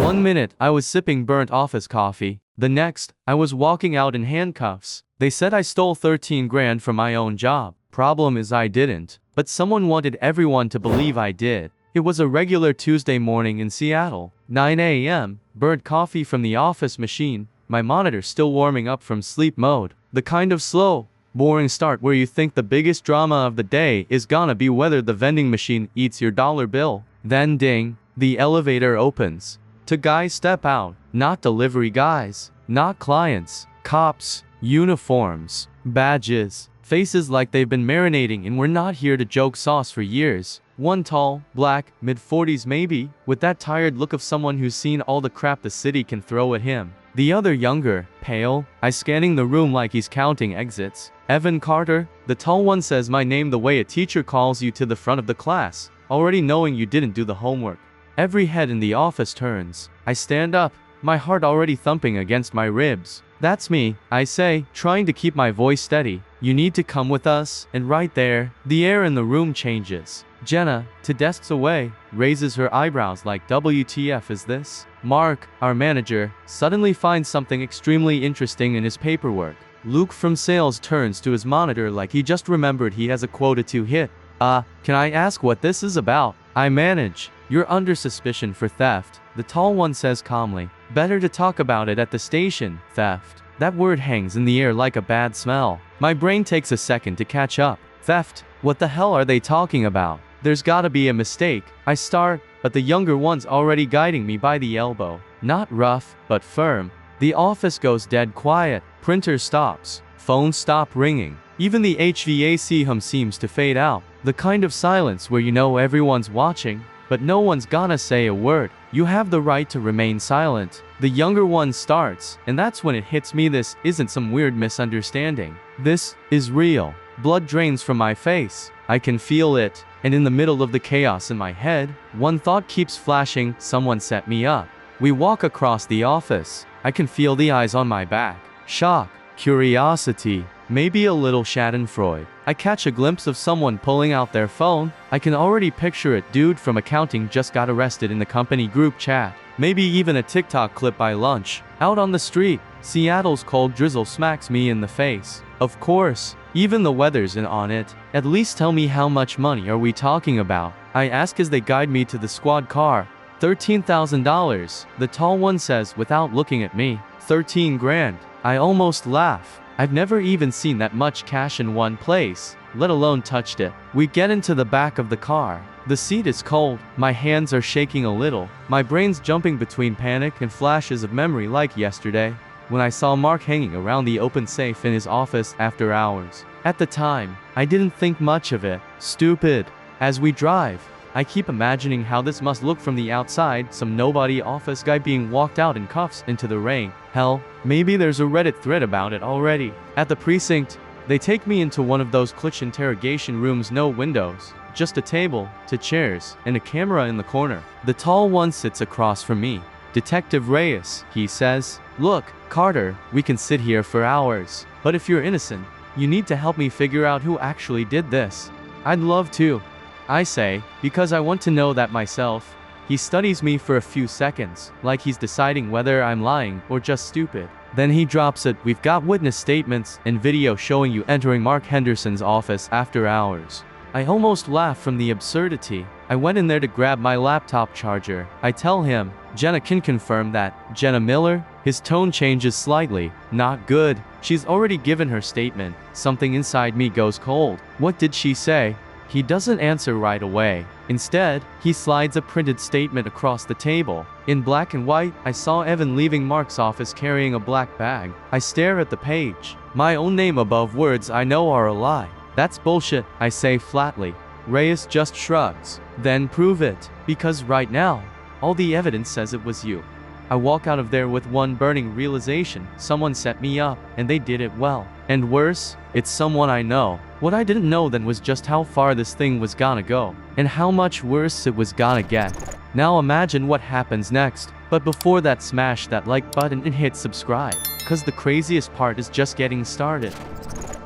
One minute, I was sipping burnt office coffee. The next, I was walking out in handcuffs. They said I stole 13 grand from my own job. Problem is I didn't. But someone wanted everyone to believe I did. It was a regular Tuesday morning in Seattle. 9 a.m., burnt coffee from the office machine. My monitor still warming up from sleep mode. The kind of slow, boring start where you think the biggest drama of the day is gonna be whether the vending machine eats your dollar bill. Then ding, the elevator opens. Two guys step out. Not delivery guys. Not clients. Cops. Uniforms. Badges. Faces like they've been marinating in "we're not here to joke" sauce for years. One tall, black, mid-40s maybe, with that tired look of someone who's seen all the crap the city can throw at him. The other younger, pale, eyes scanning the room like he's counting exits. Evan Carter, the tall one, says my name the way a teacher calls you to the front of the class, already knowing you didn't do the homework. Every head in the office turns. I stand up, my heart already thumping against my ribs. "That's me," I say, trying to keep my voice steady. "You need to come with us." And right there, the air in the room changes. Jenna, 2 desks away, raises her eyebrows like WTF is this? Mark, our manager, suddenly finds something extremely interesting in his paperwork. Luke from sales turns to his monitor like he just remembered he has a quota to hit. Can I ask what this is about?" "I manage. You're under suspicion for theft," the tall one says calmly. "Better to talk about it at the station." Theft. That word hangs in the air like a bad smell. My brain takes a second to catch up. Theft? What the hell are they talking about? There's gotta be a mistake. I start, but the younger one's already guiding me by the elbow. Not rough, but firm. The office goes dead quiet. Printer stops. Phones stop ringing. Even the HVAC hum seems to fade out. The kind of silence where you know everyone's watching, but no one's gonna say a word. "You have the right to remain silent." The younger one starts, and that's when it hits me this isn't some weird misunderstanding. This is real. Blood drains from my face. I can feel it, and in the middle of the chaos in my head, one thought keeps flashing: someone set me up. We walk across the office. I can feel the eyes on my back. Shock, curiosity, maybe a little schadenfreude. I catch a glimpse of someone pulling out their phone. I can already picture it. Dude from accounting just got arrested in the company group chat. Maybe even a TikTok clip by lunch. Out on the street, Seattle's cold drizzle smacks me in the face. Of course, even the weather's in on it. "At least tell me, how much money are we talking about?" I ask as they guide me to the squad car. $13,000, the tall one says without looking at me. 13 grand. I almost laugh. I've never even seen that much cash in one place, let alone touched it. We get into the back of the car. The seat is cold. My hands are shaking a little. My brain's jumping between panic and flashes of memory like yesterday, when I saw Mark hanging around the open safe in his office after hours. At the time, I didn't think much of it. Stupid. As we drive, I keep imagining how this must look from the outside, some nobody office guy being walked out in cuffs into the rain. Hell, maybe there's a Reddit thread about it already. At the precinct, they take me into one of those clutch interrogation rooms, no windows, just a table, 2 chairs, and a camera in the corner. The tall one sits across from me. "Detective Reyes," he says. "Look, Carter, we can sit here for hours, but if you're innocent, you need to help me figure out who actually did this." "I'd love to," I say, because I want to know that myself. He studies me for a few seconds, like he's deciding whether I'm lying or just stupid. Then he drops it. "We've got witness statements and video showing you entering Mark Henderson's office after hours." I almost laugh from the absurdity. I went in there to grab my laptop charger. I tell him, "Jenna can confirm that." "Jenna Miller?" His tone changes slightly. "Not good." She's already given her statement. Something inside me goes cold. What did she say? He doesn't answer right away. Instead, he slides a printed statement across the table. In black and white, I saw Evan leaving Mark's office carrying a black bag. I stare at the page. My own name above words I know are a lie. "That's bullshit," I say flatly. Reyes just shrugs. "Then prove it. Because right now, all the evidence says it was you." I walk out of there with one burning realization: someone set me up, and they did it well. And worse, it's someone I know. What I didn't know then was just how far this thing was gonna go, and how much worse it was gonna get. Now imagine what happens next. But before that, smash that like button and hit subscribe, cause the craziest part is just getting started.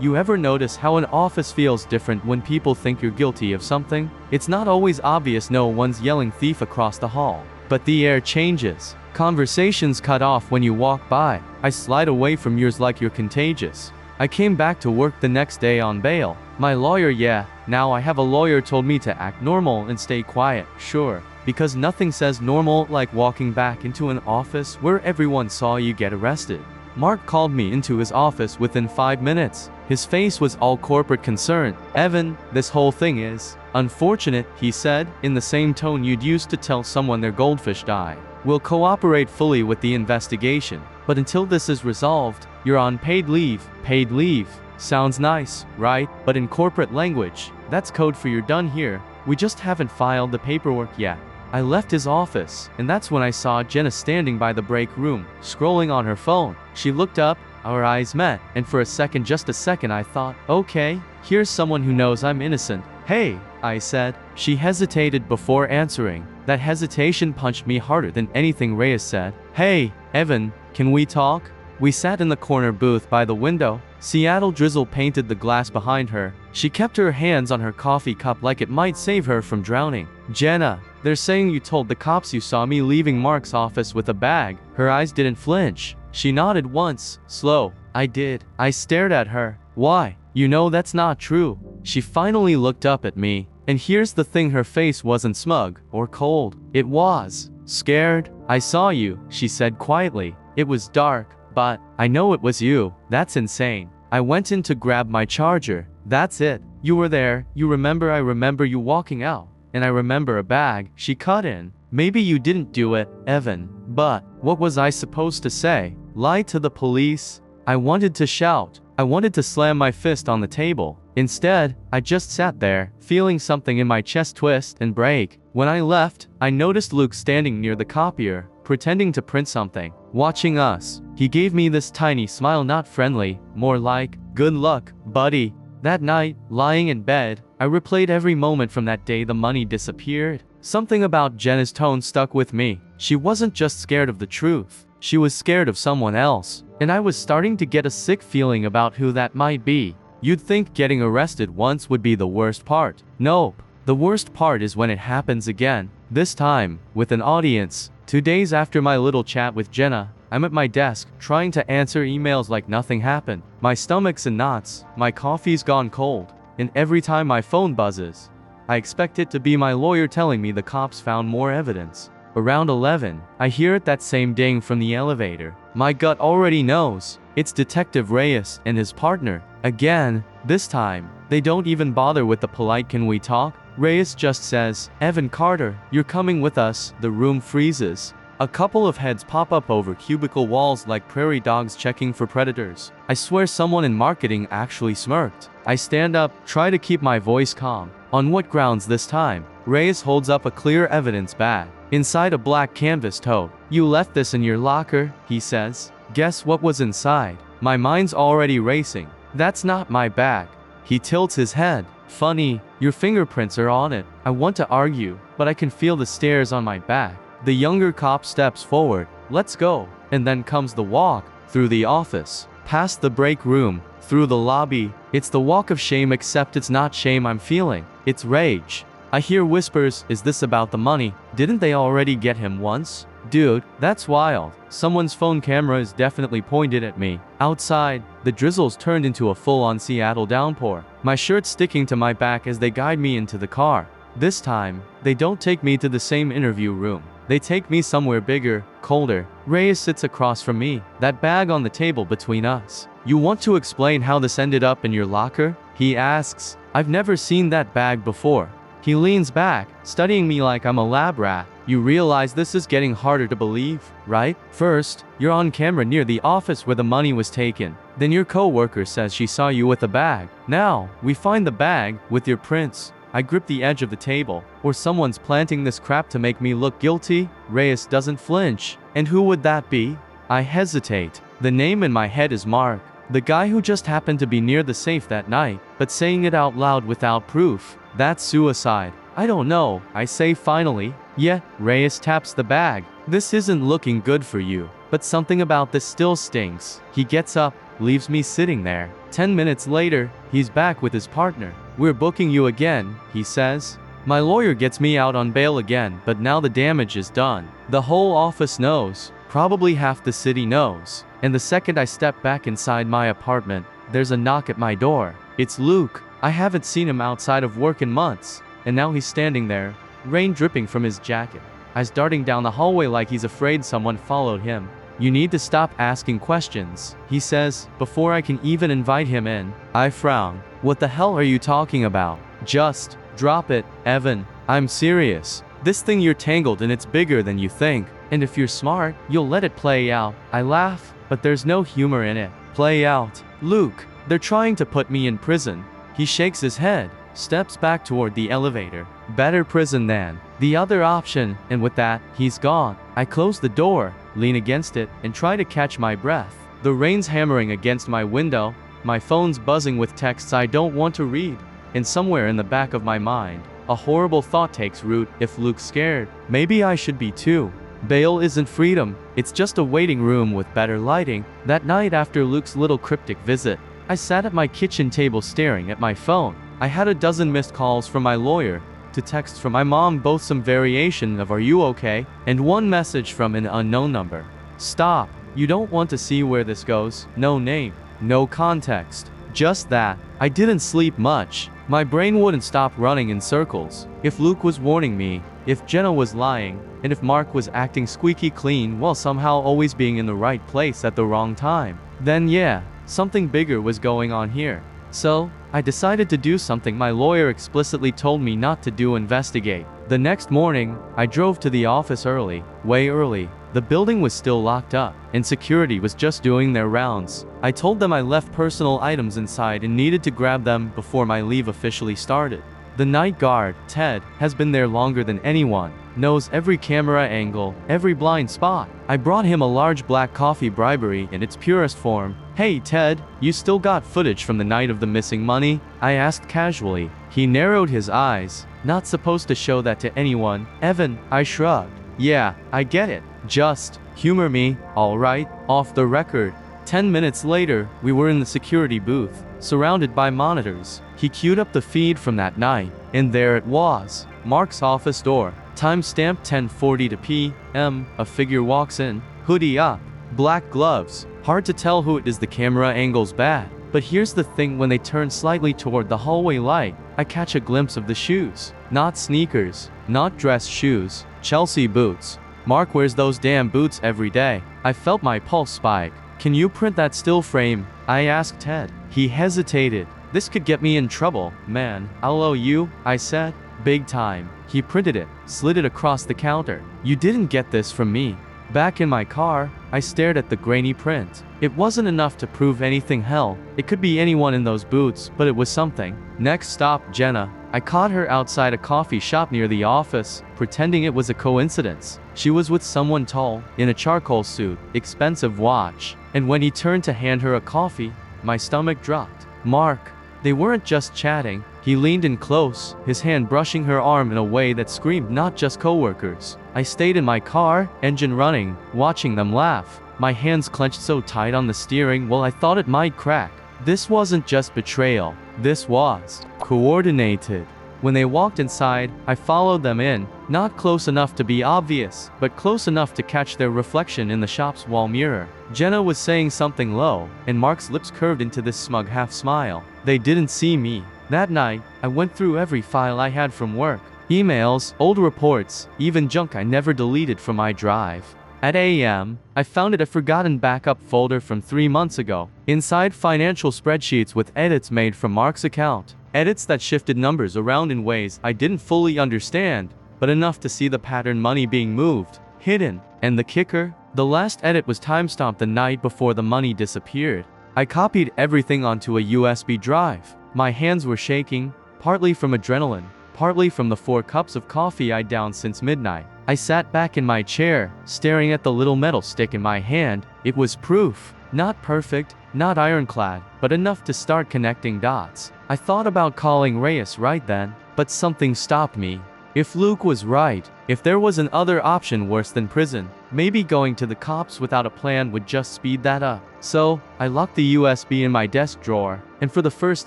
You ever notice how an office feels different when people think you're guilty of something? It's not always obvious. No one's yelling thief across the hall, but the air changes. Conversations cut off when you walk by. I slide away from yours like you're contagious. I came back to work the next day on bail. My lawyer, yeah, now I have a lawyer, told me to act normal and stay quiet, sure. Because nothing says normal like walking back into an office where everyone saw you get arrested. Mark called me into his office within 5 minutes. His face was all corporate concern. Evan, this whole thing is unfortunate, he said, in the same tone you'd use to tell someone their goldfish died. We'll cooperate fully with the investigation, but until this is resolved, you're on paid leave. Paid leave. Sounds nice, right? But in corporate language, that's code for you're done here. We just haven't filed the paperwork yet. I left his office, and that's when I saw Jenna standing by the break room, scrolling on her phone. She looked up, our eyes met, and for a second, just a second, I thought, okay, here's someone who knows I'm innocent. Hey, I said. She hesitated before answering. That hesitation punched me harder than anything Reyes said. Hey, Evan, can we talk? We sat in the corner booth by the window. Seattle drizzle painted the glass behind her. She kept her hands on her coffee cup like it might save her from drowning. Jenna, they're saying you told the cops you saw me leaving Mark's office with a bag. Her eyes didn't flinch. She nodded once, slow. I did. I stared at her. Why? You know that's not true. She finally looked up at me. And here's the thing, her face wasn't smug or cold. It was scared. I saw you, she said quietly. It was dark, but I know it was you. That's insane. I went in to grab my charger. That's it. You were there. You remember? I remember you walking out. And I remember a bag. She cut in. Maybe you didn't do it, Evan. But what was I supposed to say? Lie to the police? I wanted to shout. I wanted to slam my fist on the table. Instead, I just sat there, feeling something in my chest twist and break. When I left, I noticed Luke standing near the copier, pretending to print something, watching us. He gave me this tiny smile, not friendly, more like, good luck, buddy. That night, lying in bed, I replayed every moment from that day the money disappeared. Something about Jenna's tone stuck with me. She wasn't just scared of the truth. She was scared of someone else. And I was starting to get a sick feeling about who that might be. You'd think getting arrested once would be the worst part. Nope. The worst part is when it happens again. This time, with an audience. 2 days after my little chat with Jenna, I'm at my desk, trying to answer emails like nothing happened. My stomach's in knots, my coffee's gone cold, and every time my phone buzzes, I expect it to be my lawyer telling me the cops found more evidence. Around 11, I hear it, that same ding from the elevator. My gut already knows. It's Detective Reyes and his partner. Again, this time, they don't even bother with the polite "can we talk?" Reyes just says, "Evan Carter, you're coming with us." The room freezes. A couple of heads pop up over cubicle walls like prairie dogs checking for predators. I swear someone in marketing actually smirked. I stand up, try to keep my voice calm. On what grounds this time? Reyes holds up a clear evidence bag. Inside a black canvas tote. You left this in your locker, he says. Guess what was inside? My mind's already racing. That's not my bag. He tilts his head. Funny, your fingerprints are on it. I want to argue, but I can feel the stares on my back. The younger cop steps forward. Let's go. And then comes the walk. Through the office. Past the break room. Through the lobby. It's the walk of shame, except it's not shame I'm feeling. It's rage. I hear whispers. Is this about the money? Didn't they already get him once? Dude, that's wild. Someone's phone camera is definitely pointed at me. Outside, the drizzle's turned into a full-on Seattle downpour. My shirt's sticking to my back as they guide me into the car. This time, they don't take me to the same interview room. They take me somewhere bigger, colder. Reyes sits across from me, that bag on the table between us. You want to explain how this ended up in your locker? He asks. I've never seen that bag before. He leans back, studying me like I'm a lab rat. You realize this is getting harder to believe, right? First, you're on camera near the office where the money was taken. Then your co-worker says she saw you with the bag. Now, we find the bag, with your prints. I grip the edge of the table. Or someone's planting this crap to make me look guilty? Reyes doesn't flinch. And who would that be? I hesitate. The name in my head is Mark. The guy who just happened to be near the safe that night. But saying it out loud without proof. That's suicide. I don't know, I say finally. Yeah, Reyes taps the bag. This isn't looking good for you. But something about this still stinks. He gets up, leaves me sitting there. 10 minutes later, he's back with his partner. We're booking you again, he says. My lawyer gets me out on bail again, but now the damage is done. The whole office knows. Probably half the city knows. And the second I step back inside my apartment, there's a knock at my door. It's Luke. I haven't seen him outside of work in months. And now he's standing there, rain dripping from his jacket. Eyes darting down the hallway like he's afraid someone followed him. You need to stop asking questions, he says, before I can even invite him in. I frown. What the hell are you talking about? Just drop it, Evan. I'm serious. This thing you're tangled in, it's bigger than you think. And if you're smart, you'll let it play out. I laugh, but there's no humor in it. Play out. Luke, they're trying to put me in prison. He shakes his head, steps back toward the elevator. Better prison than the other option, and with that, he's gone. I close the door, lean against it, and try to catch my breath. The rain's hammering against my window, my phone's buzzing with texts I don't want to read, and somewhere in the back of my mind, a horrible thought takes root. If Luke's scared, maybe I should be too. Bail isn't freedom, it's just a waiting room with better lighting. That night after Luke's little cryptic visit, I sat at my kitchen table staring at my phone. I had a dozen missed calls from my lawyer, to texts from my mom, both some variation of "Are you okay?" and one message from an unknown number. Stop. You don't want to see where this goes. No name, no context. Just that. I didn't sleep much. My brain wouldn't stop running in circles. If Luke was warning me, if Jenna was lying, and if Mark was acting squeaky clean while somehow always being in the right place at the wrong time, then yeah, something bigger was going on here. So, I decided to do something my lawyer explicitly told me not to do: investigate. The next morning, I drove to the office early, way early. The building was still locked up, and security was just doing their rounds. I told them I left personal items inside and needed to grab them before my leave officially started. The night guard, Ted, has been there longer than anyone, knows every camera angle, every blind spot. I brought him a large black coffee bribery in its purest form. Hey Ted, you still got footage from the night of the missing money? I asked casually. He narrowed his eyes. Not supposed to show that to anyone, Evan. I shrugged. Yeah, I get it. Just humor me, alright? Off the record. 10 minutes later, we were in the security booth, surrounded by monitors. He queued up the feed from that night, and there it was. Mark's office door. Timestamp 10:40 to p.m. A figure walks in, hoodie up, black gloves. Hard to tell who it is, the camera angle's bad. But here's the thing, when they turn slightly toward the hallway light, I catch a glimpse of the shoes. Not sneakers, not dress shoes, Chelsea boots. Mark wears those damn boots every day. I felt my pulse spike. Can you print that still frame? I asked Ted. He hesitated. This could get me in trouble. Man, I'll owe you, I said. Big time. He printed it, slid it across the counter. You didn't get this from me. Back in my car, I stared at the grainy print. It wasn't enough to prove anything. Hell, it could be anyone in those boots, but it was something. Next stop, Jenna. I caught her outside a coffee shop near the office, pretending it was a coincidence. She was with someone tall, in a charcoal suit, expensive watch. And when he turned to hand her a coffee, my stomach dropped. Mark. They weren't just chatting. He leaned in close, his hand brushing her arm in a way that screamed not just coworkers. I stayed in my car, engine running, watching them laugh. My hands clenched so tight on the steering wheel I thought it might crack. This wasn't just betrayal. This was coordinated. When they walked inside, I followed them in, not close enough to be obvious, but close enough to catch their reflection in the shop's wall mirror. Jenna was saying something low, and Mark's lips curved into this smug half-smile. They didn't see me. That night, I went through every file I had from work. Emails, old reports, even junk I never deleted from my drive. At 8 a.m., I found a forgotten backup folder from 3 months ago. Inside, financial spreadsheets with edits made from Mark's account. Edits that shifted numbers around in ways I didn't fully understand, but enough to see the pattern: money being moved, hidden. And the kicker? The last edit was timestamped the night before the money disappeared. I copied everything onto a USB drive. My hands were shaking, partly from adrenaline, partly from the 4 cups of coffee I'd downed since midnight. I sat back in my chair, staring at the little metal stick in my hand. It was proof. Not perfect, not ironclad, but enough to start connecting dots. I thought about calling Reyes right then, but something stopped me. If Luke was right, if there was another option worse than prison, maybe going to the cops without a plan would just speed that up. So, I locked the USB in my desk drawer, and for the first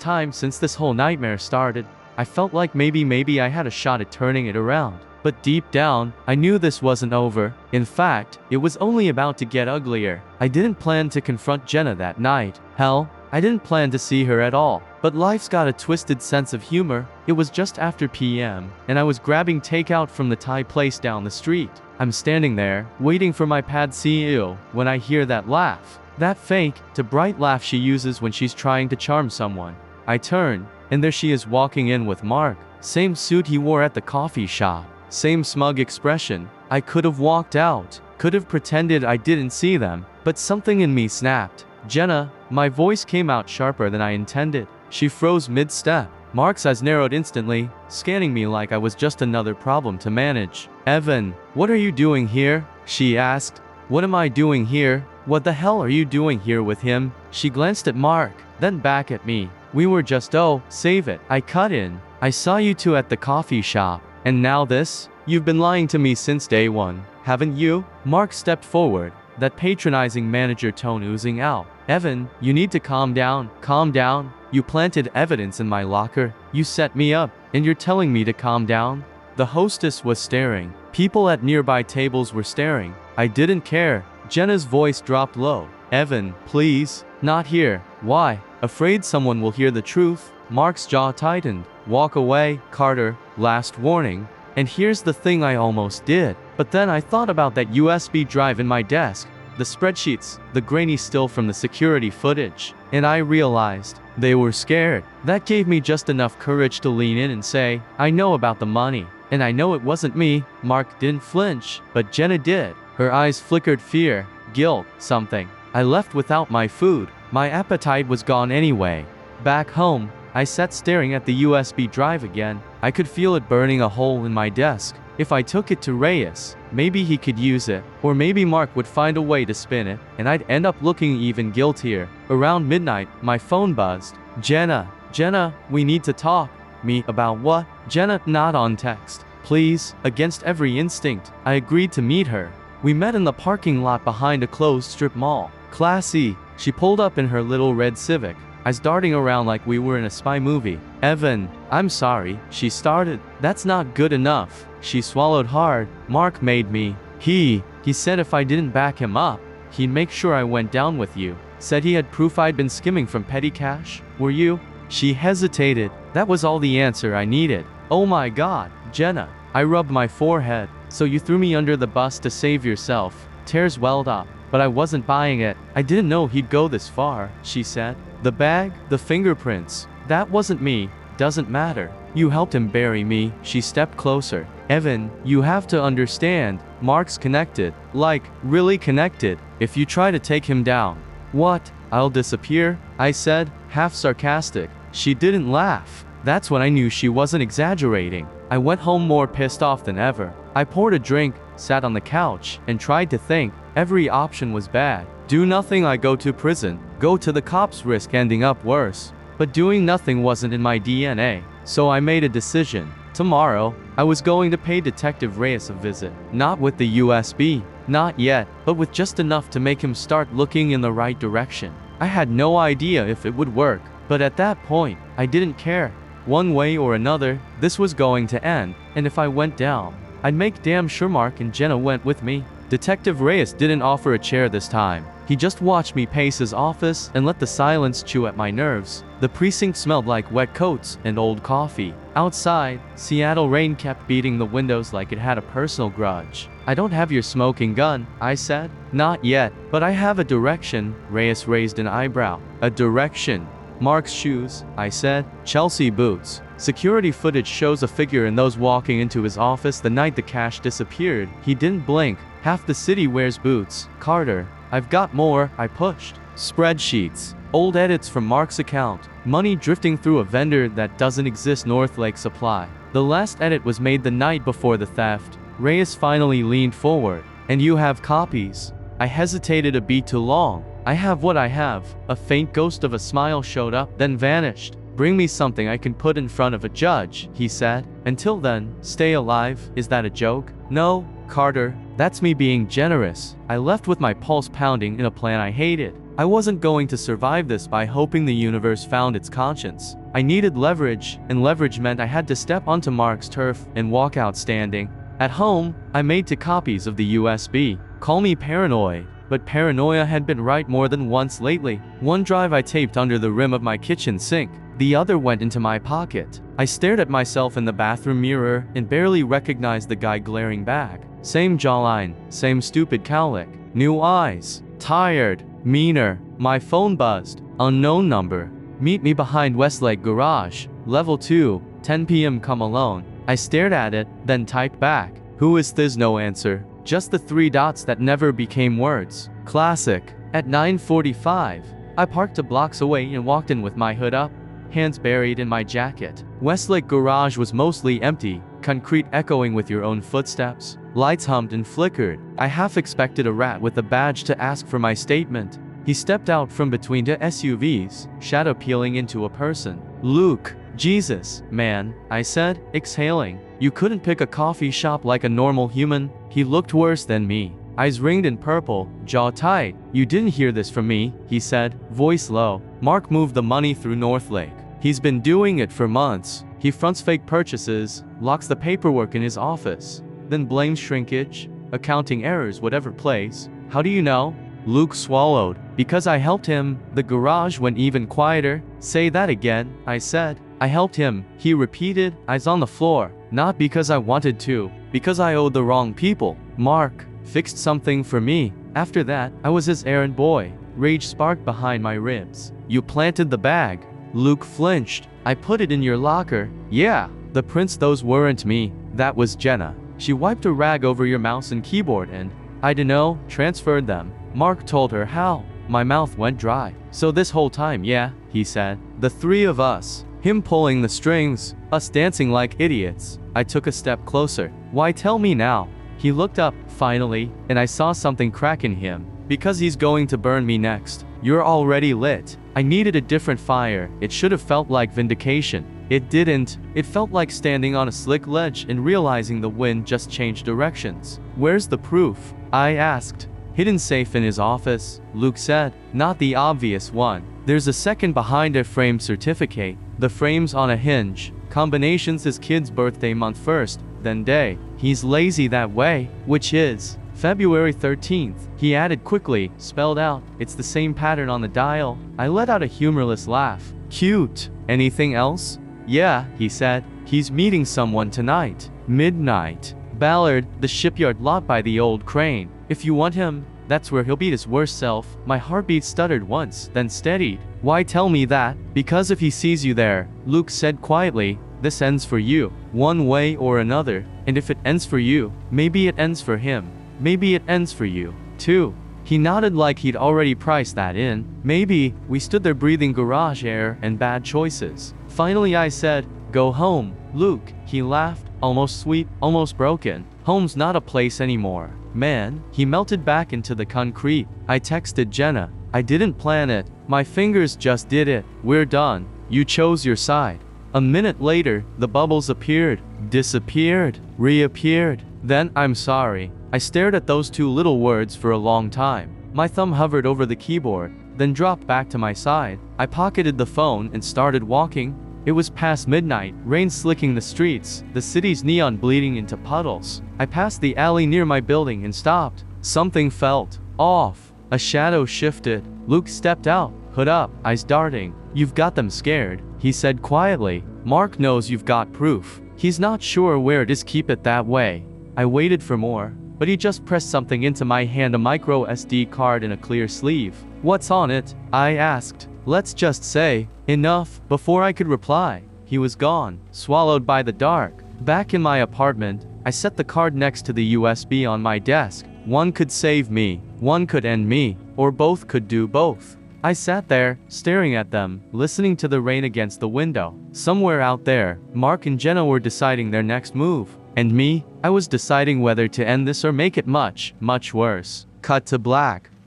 time since this whole nightmare started, I felt like maybe I had a shot at turning it around. But deep down, I knew this wasn't over. In fact, it was only about to get uglier. I didn't plan to confront Jenna that night. Hell, I didn't plan to see her at all. But life's got a twisted sense of humor. It was just after PM, and I was grabbing takeout from the Thai place down the street. I'm standing there, waiting for my pad CEO, when I hear that laugh. That fake, to bright laugh she uses when she's trying to charm someone. I turn, and there she is walking in with Mark. Same suit he wore at the coffee shop. Same smug expression. I could have walked out, could have pretended I didn't see them, but something in me snapped. Jenna, my voice came out sharper than I intended. She froze mid-step. Mark's eyes narrowed instantly, scanning me like I was just another problem to manage. Evan, what are you doing here? She asked. What am I doing here? What the hell are you doing here with him? She glanced at Mark, then back at me. We were just, oh, save it. I cut in. I saw you two at the coffee shop. And now this? You've been lying to me since day one, haven't you? Mark stepped forward, that patronizing manager tone oozing out. Evan, you need to calm down. Calm down? You planted evidence in my locker. You set me up, and you're telling me to calm down? The hostess was staring. People at nearby tables were staring. I didn't care. Jenna's voice dropped low. Evan, please. Not here. Why? Afraid someone will hear the truth? Mark's jaw tightened. Walk away, Carter. Last warning. And here's the thing, I almost did. But then I thought about that USB drive in my desk, the spreadsheets, the grainy still from the security footage, and I realized they were scared. That gave me just enough courage to lean in and say, I know about the money, and I know it wasn't me. Mark didn't flinch, but Jenna did. Her eyes flickered fear, guilt, something. I left without my food. My appetite was gone anyway. Back home, I sat staring at the USB drive again. I could feel it burning a hole in my desk. If I took it to Reyes, maybe he could use it, or maybe Mark would find a way to spin it, and I'd end up looking even guiltier. Around midnight, my phone buzzed. Jenna, we need to talk. Me, about what? Jenna, not on text. Please. Against every instinct, I agreed to meet her. We met in the parking lot behind a closed strip mall. Classy. She pulled up in her little red Civic, eyes darting around like we were in a spy movie. Evan, I'm sorry, she started. That's not good enough. She swallowed hard. Mark made me. He said if I didn't back him up, he'd make sure I went down with you. Said he had proof I'd been skimming from petty cash. Were you? She hesitated. That was all the answer I needed. Oh my God, Jenna. I rubbed my forehead. So you threw me under the bus to save yourself. Tears welled up, but I wasn't buying it. I didn't know he'd go this far, she said. The bag, the fingerprints. That wasn't me. Doesn't matter. You helped him bury me. She stepped closer. Evan, you have to understand. Mark's connected. Like, really connected. If you try to take him down. What? I'll disappear? I said, half sarcastic. She didn't laugh. That's when I knew she wasn't exaggerating. I went home more pissed off than ever. I poured a drink, sat on the couch, and tried to think. Every option was bad. Do nothing, I go to prison. Go to the cops, risk ending up worse. But doing nothing wasn't in my DNA. So I made a decision. Tomorrow, I was going to pay Detective Reyes a visit. Not with the USB. Not yet, but with just enough to make him start looking in the right direction. I had no idea if it would work, but at that point, I didn't care. One way or another, this was going to end, and if I went down, I'd make damn sure Mark and Jenna went with me. Detective Reyes didn't offer a chair this time. He just watched me pace his office and let the silence chew at my nerves. The precinct smelled like wet coats and old coffee. Outside, Seattle rain kept beating the windows like it had a personal grudge. I don't have your smoking gun, I said. Not yet, but I have a direction. Reyes raised an eyebrow. A direction. Mark's shoes, I said. Chelsea boots. Security footage shows a figure in those walking into his office the night the cash disappeared. He didn't blink. Half the city wears boots. Carter, I've got more. I pushed. Spreadsheets. Old edits from Mark's account. Money drifting through a vendor that doesn't exist, North Lake Supply. The last edit was made the night before the theft. Reyes finally leaned forward. And you have copies? I hesitated a beat too long. I have what I have. A faint ghost of a smile showed up, then vanished. Bring me something I can put in front of a judge, he said. Until then, stay alive. Is that a joke? No, Carter. That's me being generous. I left with my pulse pounding in a plan I hated. I wasn't going to survive this by hoping the universe found its conscience. I needed leverage, and leverage meant I had to step onto Mark's turf and walk out standing. At home, I made 2 copies of the USB. Call me paranoid, but paranoia had been right more than once lately. One drive I taped under the rim of my kitchen sink. The other went into my pocket. I stared at myself in the bathroom mirror and barely recognized the guy glaring back. Same jawline, same stupid cowlick. New eyes. Tired. Meaner. My phone buzzed. Unknown number. Meet me behind Westlake Garage. Level 2. 10 p.m. Come alone. I stared at it, then typed back. Who is this? No answer. Just the 3 dots that never became words. Classic. At 9:45, I parked 2 blocks away and walked in with my hood up, hands buried in my jacket. Westlake Garage was mostly empty, concrete echoing with your own footsteps. Lights hummed and flickered. I half expected a rat with a badge to ask for my statement. He stepped out from between 2 SUVs, shadow peeling into a person. Luke. Jesus, man, I said, exhaling. You couldn't pick a coffee shop like a normal human? He looked worse than me. Eyes ringed and purple, jaw tight. You didn't hear this from me, he said, voice low. Mark moved the money through Northlake. He's been doing it for months. He fronts fake purchases, locks the paperwork in his office, then blames shrinkage, accounting errors, whatever place. How do you know? Luke swallowed. Because I helped him. The garage went even quieter. Say that again, I said. I helped him, he repeated, eyes on the floor. Not because I wanted to, because I owed the wrong people. Mark fixed something for me. After that, I was his errand boy. Rage sparked behind my ribs. You planted the bag. Luke flinched. I put it in your locker. Yeah. The prints, those weren't me. That was Jenna. She wiped a rag over your mouse and keyboard and, I dunno, transferred them. Mark told her how. My mouth went dry. So this whole time, yeah, he said. The 3 of us. Him pulling the strings, us dancing like idiots. I took a step closer. Why tell me now? He looked up, finally, and I saw something crack in him. Because he's going to burn me next. You're already lit. I needed a different fire. It should have felt like vindication. It didn't. It felt like standing on a slick ledge and realizing the wind just changed directions. Where's the proof? I asked. Hidden safe in his office, Luke said. Not the obvious one. There's a second behind a framed certificate. The frame's on a hinge. Combinations his kid's birthday month first, then day. He's lazy that way, which is February 13th. He added quickly, spelled out. It's the same pattern on the dial. I let out a humorless laugh. Cute. Anything else? Yeah, he said. He's meeting someone tonight. Midnight. Ballard, the shipyard lot by the old crane. If you want him, that's where he'll be his worst self. My heartbeat stuttered once, then steadied. Why tell me that? Because if he sees you there, Luke said quietly, this ends for you, one way or another. And if it ends for you, maybe it ends for him. Maybe it ends for you, too. He nodded like he'd already priced that in. Maybe. We stood there breathing garage air and bad choices. Finally I said, go home, Luke. He laughed, almost sweet, almost broken. Home's not a place anymore. Man, he melted back into the concrete. I texted Jenna. I didn't plan it. My fingers just did it. We're done. You chose your side. A minute later, the bubbles appeared, disappeared, reappeared. Then, I'm sorry. I stared at those 2 little words for a long time. My thumb hovered over the keyboard, then dropped back to my side. I pocketed the phone and started walking. It was past midnight, rain slicking the streets, the city's neon bleeding into puddles. I passed the alley near my building and stopped. Something felt off. A shadow shifted. Luke stepped out, hood up, eyes darting. You've got them scared, he said quietly. Mark knows you've got proof. He's not sure where it is. Keep it that way. I waited for more, but he just pressed something into my hand, a micro SD card in a clear sleeve. What's on it? I asked. Let's just say, enough. Before I could reply, he was gone, swallowed by the dark. Back in my apartment, I set the card next to the USB on my desk. One could save me, one could end me, or both could do both. I sat there, staring at them, listening to the rain against the window. Somewhere out there, Mark and Jenna were deciding their next move. And me, I was deciding whether to end this or make it much, much worse. Cut to black.